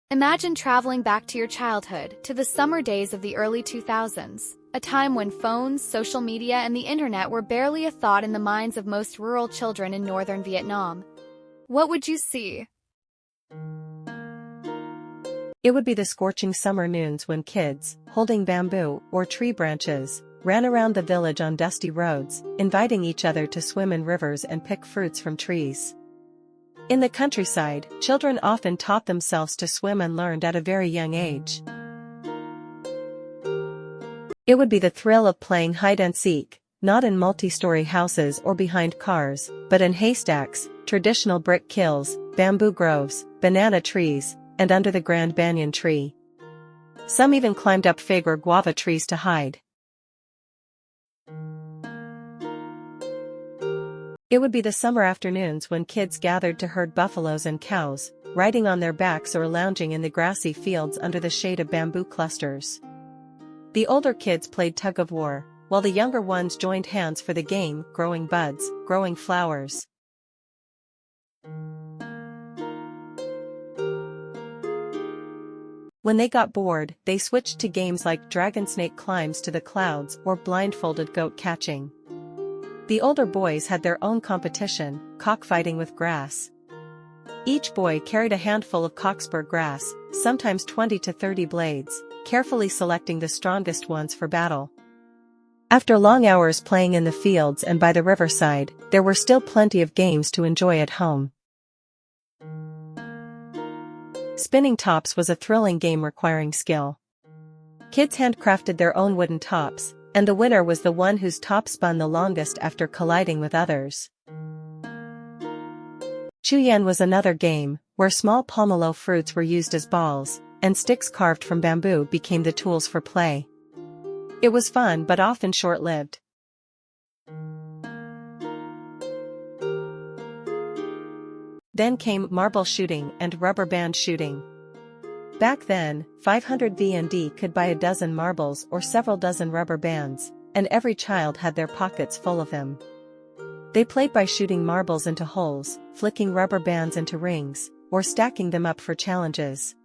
Imagine traveling back to your childhood, to the summer days of the early 2000s, a time when phones, social media, and the internet were barely a thought in the minds of most rural children in northern Vietnam. What would you see? It would be the scorching summer noons when kids, holding bamboo or tree branches, ran around the village on dusty roads, inviting each other to swim in rivers and pick fruits from trees. In the countryside, children often taught themselves to swim and learned at a very young age. It would be the thrill of playing hide-and-seek, not in multi-story houses or behind cars, but in haystacks, traditional brick kilns, bamboo groves, banana trees, and under the grand banyan tree. Some even climbed up fig or guava trees to hide. It would be the summer afternoons when kids gathered to herd buffaloes and cows, riding on their backs or lounging in the grassy fields under the shade of bamboo clusters. The older kids played tug-of-war, while the younger ones joined hands for the game, growing buds, growing flowers. When they got bored, they switched to games like dragon snake climbs to the clouds or blindfolded goat catching. The older boys had their own competition, cockfighting with grass. Each boy carried a handful of cockspur grass, sometimes 20 to 30 blades, carefully selecting the strongest ones for battle. After long hours playing in the fields and by the riverside, there were still plenty of games to enjoy at home. Spinning tops was a thrilling game requiring skill. Kids handcrafted their own wooden tops, and the winner was the one whose top spun the longest after colliding with others. Chuyan was another game, where small pomelo fruits were used as balls, and sticks carved from bamboo became the tools for play. It was fun but often short-lived. Then came marble shooting and rubber band shooting. Back then, 500 VND could buy a dozen marbles or several dozen rubber bands, and every child had their pockets full of them. They played by shooting marbles into holes, flicking rubber bands into rings, or stacking them up for challenges.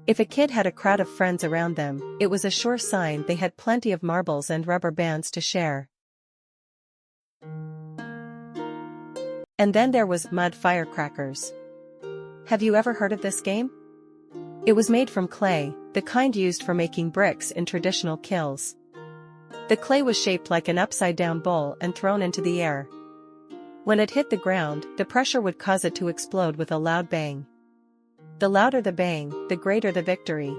If a kid had a crowd of friends around them, it was a sure sign they had plenty of marbles and rubber bands to share. And then there was mud firecrackers. Have you ever heard of this game? It was made from clay, the kind used for making bricks in traditional kilns. The clay was shaped like an upside-down bowl and thrown into the air. When it hit the ground, the pressure would cause it to explode with a loud bang. The louder the bang, the greater the victory.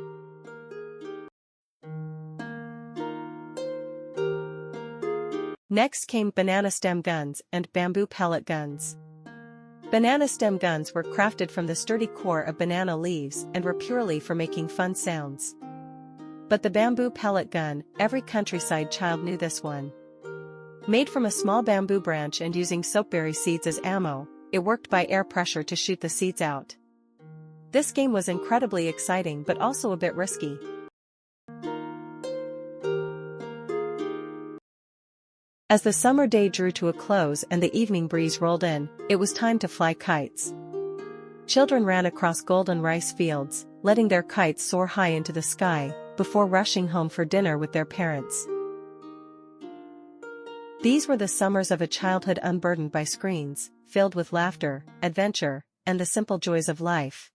Next came banana stem guns and bamboo pellet guns. Banana stem guns were crafted from the sturdy core of banana leaves and were purely for making fun sounds. But the bamboo pellet gun, every countryside child knew this one. Made from a small bamboo branch and using soapberry seeds as ammo, it worked by air pressure to shoot the seeds out. This game was incredibly exciting but also a bit risky. As the summer day drew to a close and the evening breeze rolled in, it was time to fly kites. Children ran across golden rice fields, letting their kites soar high into the sky, before rushing home for dinner with their parents. These were the summers of a childhood unburdened by screens, filled with laughter, adventure, and the simple joys of life.